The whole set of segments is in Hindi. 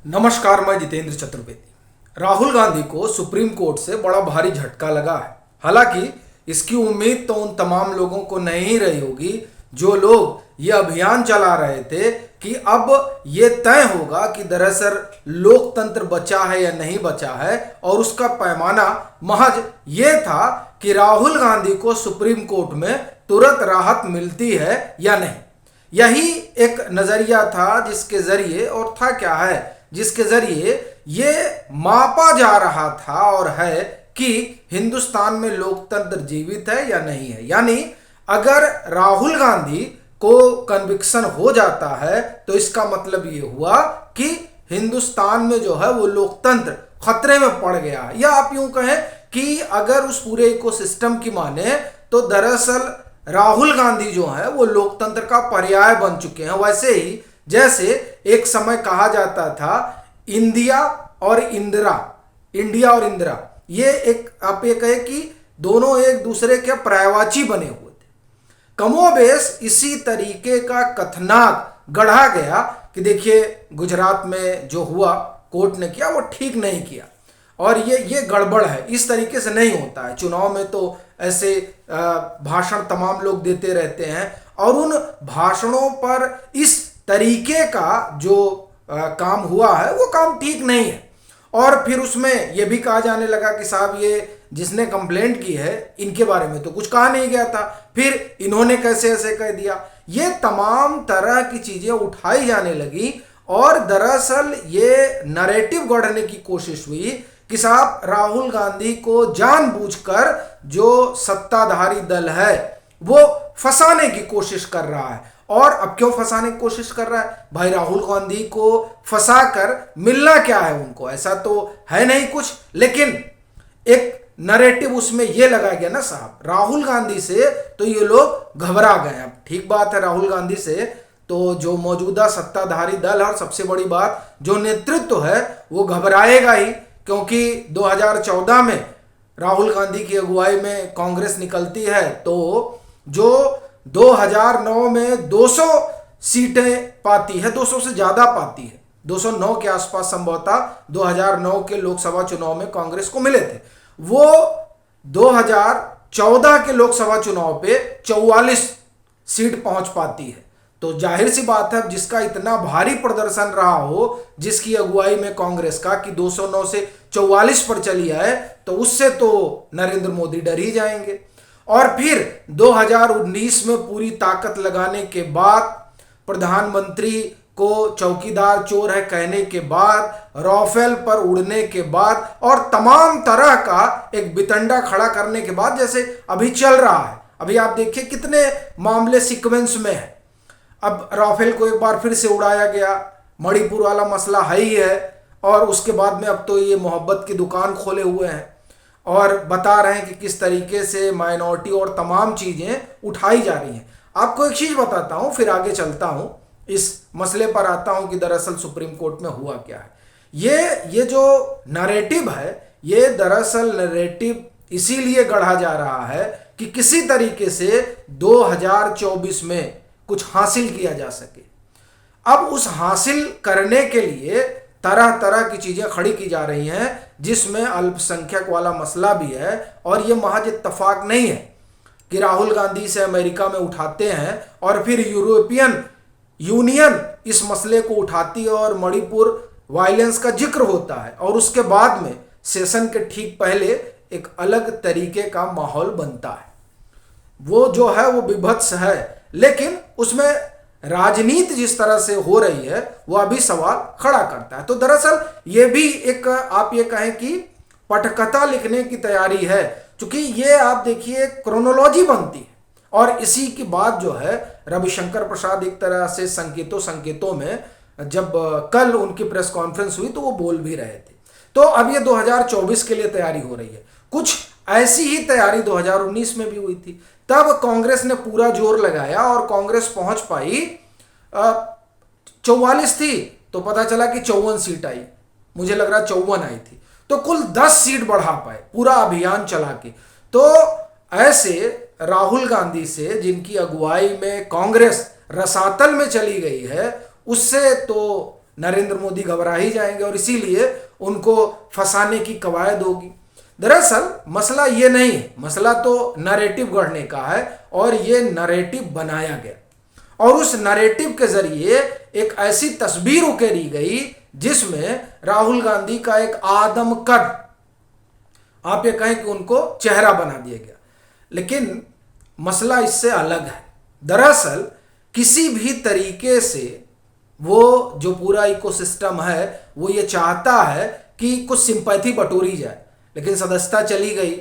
नमस्कार, मैं जितेंद्र चतुर्वेदी। राहुल गांधी को सुप्रीम कोर्ट से बड़ा भारी झटका लगा है। हालांकि इसकी उम्मीद तो उन तमाम लोगों को नहीं रही होगी जो लोग ये अभियान चला रहे थे कि अब ये तय होगा कि दरअसल लोकतंत्र बचा है या नहीं बचा है, और उसका पैमाना महज ये था कि राहुल गांधी को सुप्रीम कोर्ट में तुरंत राहत मिलती है या नहीं। यही एक नजरिया था जिसके जरिए, और था क्या है, जिसके जरिए ये मापा जा रहा था और है कि हिंदुस्तान में लोकतंत्र जीवित है या नहीं है। यानी अगर राहुल गांधी को कन्विक्शन हो जाता है तो इसका मतलब ये हुआ कि हिंदुस्तान में जो है वो लोकतंत्र खतरे में पड़ गया है। या आप यूं कहें कि अगर उस पूरे इकोसिस्टम की माने तो दरअसल राहुल गांधी जो है वो लोकतंत्र का पर्याय बन चुके हैं। वैसे ही जैसे एक समय कहा जाता था इंडिया और इंदिरा, ये एक, आप ये कहे कि दोनों एक दूसरे के पर्यायवाची बने हुए थे। कमोबेश इसी तरीके का कथनाक गढ़ा गया कि देखिए गुजरात में जो हुआ कोर्ट ने किया वो ठीक नहीं किया और ये गड़बड़ है, इस तरीके से नहीं होता है। चुनाव में तो ऐसे भाषण तमाम लोग देते रहते हैं और उन भाषणों पर इस तरीके का जो काम हुआ है वो काम ठीक नहीं है। और फिर उसमें यह भी कहा जाने लगा कि साहब ये जिसने कंप्लेंट की है इनके बारे में तो कुछ कहा नहीं गया था, फिर इन्होंने कैसे ऐसे कह दिया। ये तमाम तरह की चीजें उठाई जाने लगी और दरअसल ये नैरेटिव गढ़ने की कोशिश हुई कि साहब राहुल गांधी को जानबूझकर जो सत्ताधारी दल है वो फंसाने की कोशिश कर रहा है। और अब क्यों फंसाने की कोशिश कर रहा है भाई? राहुल गांधी को फंसाकर मिलना क्या है उनको? ऐसा तो है नहीं कुछ, लेकिन एक नैरेटिव उसमें यह लगा गया ना साहब, राहुल गांधी से तो ये लोग घबरा गए। अब ठीक बात है, राहुल गांधी से तो जो मौजूदा सत्ताधारी दल है और सबसे बड़ी बात जो नेतृत्व है वो घबराएगा ही, क्योंकि 2014 में राहुल गांधी की अगुवाई में कांग्रेस निकलती है तो जो 2009 में 200 सीटें पाती है, 200 से ज्यादा पाती है, 209 के आसपास संभवतः 2009 के लोकसभा चुनाव में कांग्रेस को मिले थे। वो 2014 के लोकसभा चुनाव पे 44 सीट पहुंच पाती है। तो जाहिर सी बात है, जिसका इतना भारी प्रदर्शन रहा हो, जिसकी अगुवाई में कांग्रेस का कि 209 से 44 पर चली आए, तो उससे तो नरेंद्र मोदी डर ही जाएंगे। और फिर 2019 में पूरी ताकत लगाने के बाद, प्रधानमंत्री को चौकीदार चोर है कहने के बाद, राफेल पर उड़ने के बाद और तमाम तरह का एक बितंडा खड़ा करने के बाद, जैसे अभी चल रहा है, अभी आप देखिए कितने मामले सीक्वेंस में है। अब राफेल को एक बार फिर से उड़ाया गया, मणिपुर वाला मसला है ही है, और उसके बाद में अब तो ये मोहब्बत की दुकान खोले हुए हैं और बता रहे हैं कि किस तरीके से माइनॉरिटी और तमाम चीजें उठाई जा रही हैं। आपको एक चीज बताता हूं, फिर आगे चलता हूं, इस मसले पर आता हूं कि दरअसल सुप्रीम कोर्ट में हुआ क्या है। ये जो नैरेटिव है, ये दरअसल नैरेटिव इसीलिए गढ़ा जा रहा है कि किसी तरीके से 2024 में कुछ हासिल किया जा सके। अब उस हासिल करने के लिए तरह तरह की चीजें खड़ी की जा रही हैं, जिसमें अल्पसंख्यक वाला मसला भी है। और यह महज इत्तफाक नहीं है कि राहुल गांधी से अमेरिका में उठाते हैं और फिर यूरोपियन यूनियन इस मसले को उठाती है और मणिपुर वायलेंस का जिक्र होता है, और उसके बाद में सेशन के ठीक पहले एक अलग तरीके का माहौल बनता है। वो जो है वो विभत्स है, लेकिन उसमें राजनीति जिस तरह से हो रही है वह अभी सवाल खड़ा करता है। तो दरअसल ये भी एक, आप ये कहें कि पटकथा लिखने की तैयारी है, क्योंकि ये आप देखिए क्रोनोलॉजी बनती है। और इसी की बात जो है रविशंकर प्रसाद एक तरह से संकेतों में, जब कल उनकी प्रेस कॉन्फ्रेंस हुई तो वो बोल भी रहे थे। तो अब ये 2024 के लिए तैयारी हो रही है। कुछ ऐसी ही तैयारी 2019 में भी हुई थी। तब कांग्रेस ने पूरा जोर लगाया और कांग्रेस पहुंच पाई 44 थी, तो पता चला कि 54 सीट आई, मुझे लग रहा 54 आई थी, तो कुल 10 सीट बढ़ा पाए पूरा अभियान चला के। तो ऐसे राहुल गांधी से, जिनकी अगुवाई में कांग्रेस रसातल में चली गई है, उससे तो नरेंद्र मोदी घबरा ही जाएंगे और इसीलिए उनको फंसाने की कवायद होगी। दरअसल मसला ये नहीं है, मसला तो नैरेटिव गढ़ने का है और ये नैरेटिव बनाया गया और उस नैरेटिव के जरिए एक ऐसी तस्वीर उकेरी गई जिसमें राहुल गांधी का एक आदमकद, आप ये कहें कि उनको चेहरा बना दिया गया। लेकिन मसला इससे अलग है। दरअसल किसी भी तरीके से वो जो पूरा इकोसिस्टम है वो ये चाहता है कि कुछ सिंपैथी बटोरी जाए, लेकिन सदस्यता चली गई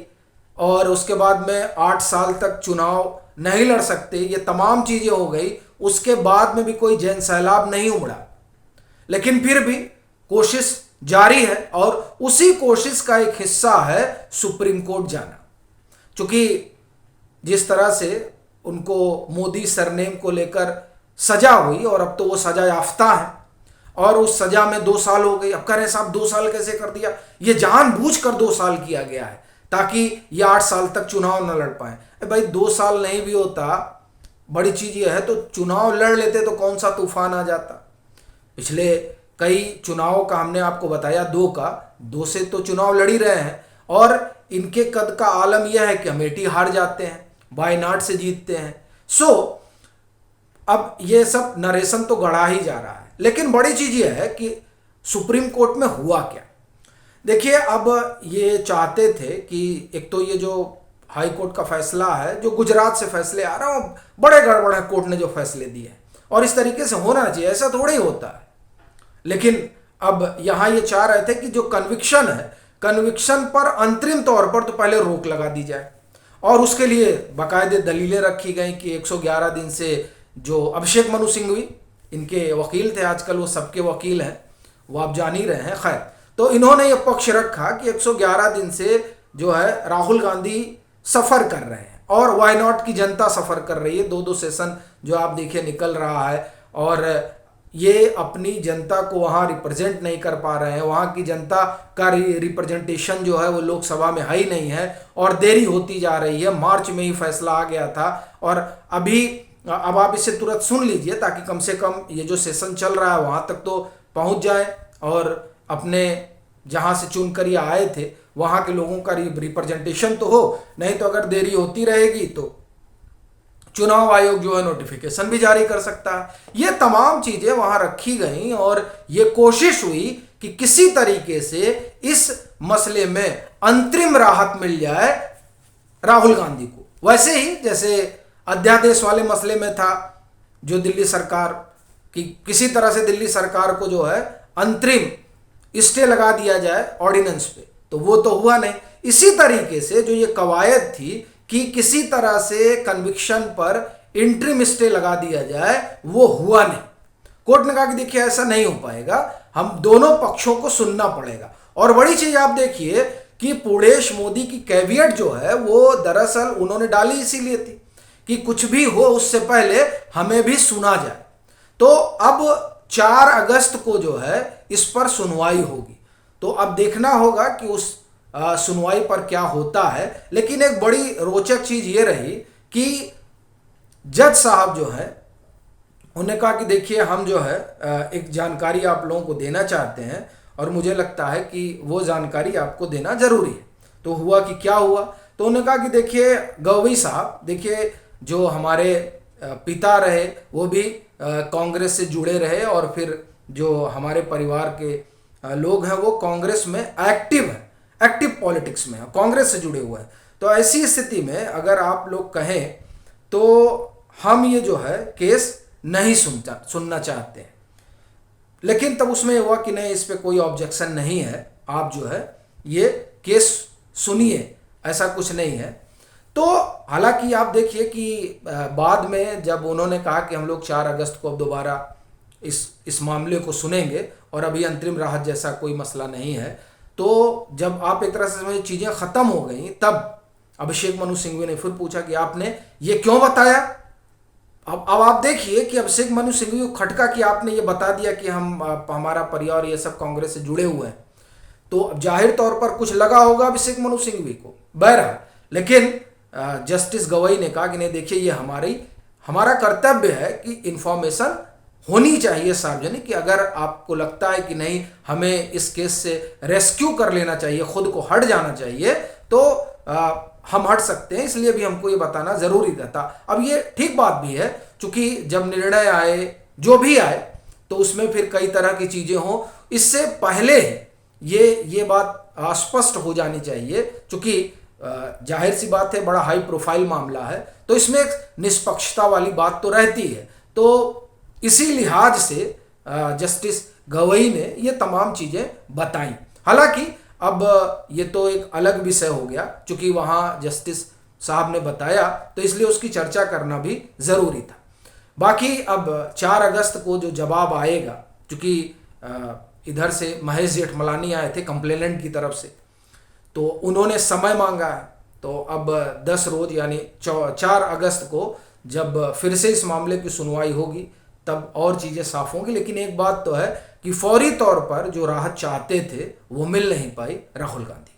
और उसके बाद में 8 साल तक चुनाव नहीं लड़ सकते, ये तमाम चीजें हो गई। उसके बाद में भी कोई जन सैलाब नहीं उमड़ा, लेकिन फिर भी कोशिश जारी है और उसी कोशिश का एक हिस्सा है सुप्रीम कोर्ट जाना। क्योंकि जिस तरह से उनको मोदी सरनेम को लेकर सजा हुई और अब तो वो सजा याफ्ता है और उस सजा में 2 साल हो गई। अब कह रहे हैं साहब 2 साल कैसे कर दिया? ये जानबूझकर 2 साल किया गया है ताकि ये 8 साल तक चुनाव न लड़ पाए। भाई 2 साल नहीं भी होता, बड़ी चीज ये है तो चुनाव लड़ लेते तो कौन सा तूफान आ जाता। पिछले कई चुनावों का हमने आपको बताया, 2 से तो चुनाव लड़ ही रहे हैं और इनके कद का आलम यह है कि अमेठी हार जाते हैं, वायनाड से जीतते हैं। सो अब ये सब नरेशन तो गढ़ा ही जा रहा है, लेकिन बड़ी चीज ये है कि सुप्रीम कोर्ट में हुआ क्या। देखिए, अब ये चाहते थे कि एक तो ये जो हाई कोर्ट का फैसला है, जो गुजरात से फैसले आ रहा है, बड़े गड़बड़ है कोर्ट ने जो फैसले दिए और इस तरीके से होना चाहिए, ऐसा थोड़ा ही होता है। लेकिन अब यहां ये चाह रहे थे कि जो कन्विक्शन है, कन्विक्शन पर अंतरिम तौर पर तो पहले रोक लगा दी जाए और उसके लिए बाकायदे दलीलें रखी गई कि 111 दिन से जो अभिषेक मनु सिंघवी इनके वकील थे, आजकल वो सबके वकील हैं, वो आप जान ही रहे हैं। खैर, तो इन्होंने ये पक्ष रखा कि 111 दिन से जो है राहुल गांधी सफर कर रहे हैं और वाई नॉट की जनता सफर कर रही है। 2 सेशन जो आप देखिए निकल रहा है और ये अपनी जनता को वहाँ रिप्रेजेंट नहीं कर पा रहे हैं। वहाँ की जनता का रिप्रेजेंटेशन जो है वो लोकसभा में है ही नहीं है और देरी होती जा रही है। मार्च में ही फैसला आ गया था और अभी अब आप इसे तुरंत सुन लीजिए ताकि कम से कम ये जो सेशन चल रहा है वहाँ तक तो पहुँच जाए और अपने जहाँ से चुनकर ये आए थे वहाँ के लोगों का रिप्रेजेंटेशन तो हो। नहीं तो अगर देरी होती रहेगी तो चुनाव आयोग जो है नोटिफिकेशन भी जारी कर सकता है। ये तमाम चीजें वहां रखी गई और ये कोशिश हुई कि किसी तरीके से इस मसले में अंतरिम राहत मिल जाए राहुल गांधी को। वैसे ही जैसे अध्यादेश वाले मसले में था, जो दिल्ली सरकार की किसी तरह से दिल्ली सरकार को जो है अंतरिम स्टे लगा दिया जाए ऑर्डिनेंस पे, तो वो तो हुआ नहीं। इसी तरीके से जो ये कवायद थी कि किसी तरह से कन्विक्शन पर इंटरिम स्टे लगा दिया जाए, वो हुआ नहीं। कोर्ट ने कहा कि देखिए ऐसा नहीं हो पाएगा, हम दोनों पक्षों को सुनना पड़ेगा। और बड़ी चीज आप देखिए कि पूर्णेश मोदी की कैवियट जो है वो दरअसल उन्होंने डाली इसीलिए थी कि कुछ भी हो उससे पहले हमें भी सुना जाए। तो अब 4 अगस्त को जो है इस पर सुनवाई होगी, तो अब देखना होगा कि उस सुनवाई पर क्या होता है। लेकिन एक बड़ी रोचक चीज ये रही कि जज साहब जो है उन्होंने कहा कि देखिए हम जो है एक जानकारी आप लोगों को देना चाहते हैं और मुझे लगता है कि वो जानकारी आपको देना जरूरी है। तो हुआ कि क्या हुआ, तो उन्होंने कहा कि देखिए गवई साहब, देखिए जो हमारे पिता रहे वो भी कांग्रेस से जुड़े रहे और फिर जो हमारे परिवार के लोग हैं वो कांग्रेस में एक्टिव पॉलिटिक्स में है, कांग्रेस से जुड़े हुए हैं। तो ऐसी स्थिति में अगर आप लोग कहें तो हम ये जो है केस नहीं सुनना चाहते हैं। लेकिन तब उसमें हुआ कि नहीं, इस पे कोई ऑब्जेक्शन नहीं है, आप जो है ये केस सुनिए, ऐसा कुछ नहीं है। तो हालांकि आप देखिए कि बाद में जब उन्होंने कहा कि हम लोग 4 अगस्त को अब दोबारा इस मामले को सुनेंगे और अभी अंतरिम राहत जैसा कोई मसला नहीं है, तो जब आप एक तरह से समझिए चीजें खत्म हो गई, तब अभिषेक मनु सिंघवी ने फिर पूछा कि आपने ये क्यों बताया। अब आप देखिए कि अभिषेक मनु सिंघवी को खटका कि आपने ये बता दिया कि हमारा परिवार ये सब कांग्रेस से जुड़े हुए हैं, तो जाहिर तौर पर कुछ लगा होगा अभिषेक मनु सिंघवी को। बहरहाल, लेकिन जस्टिस गवई ने कहा कि नहीं देखिए ये हमारा कर्तव्य है कि इंफॉर्मेशन होनी चाहिए सार्वजनिक, कि अगर आपको लगता है कि नहीं हमें इस केस से रेस्क्यू कर लेना चाहिए, खुद को हट जाना चाहिए, तो हम हट सकते हैं। इसलिए भी हमको ये बताना ज़रूरी था। अब ये ठीक बात भी है, क्योंकि जब निर्णय आए जो भी आए तो उसमें फिर कई तरह की चीज़ें हों, इससे पहले ये बात स्पष्ट हो जानी चाहिए, क्योंकि जाहिर सी बात है बड़ा हाई प्रोफाइल मामला है, तो इसमें एक निष्पक्षता वाली बात तो रहती है। तो इसी लिहाज से जस्टिस गवई ने ये तमाम चीज़ें बताई। हालांकि अब ये तो एक अलग विषय हो गया, क्योंकि वहाँ जस्टिस साहब ने बताया तो इसलिए उसकी चर्चा करना भी ज़रूरी था। बाकी अब 4 अगस्त को जो जवाब आएगा, क्योंकि इधर से महेश जेठमलानी आए थे कंप्लेनेंट की तरफ से, तो उन्होंने समय मांगा है। तो अब 10 रोज यानी 4 अगस्त को जब फिर से इस मामले की सुनवाई होगी तब और चीज़ें साफ होंगी। लेकिन एक बात तो है कि फौरी तौर पर जो राहत चाहते थे वो मिल नहीं पाई राहुल गांधी।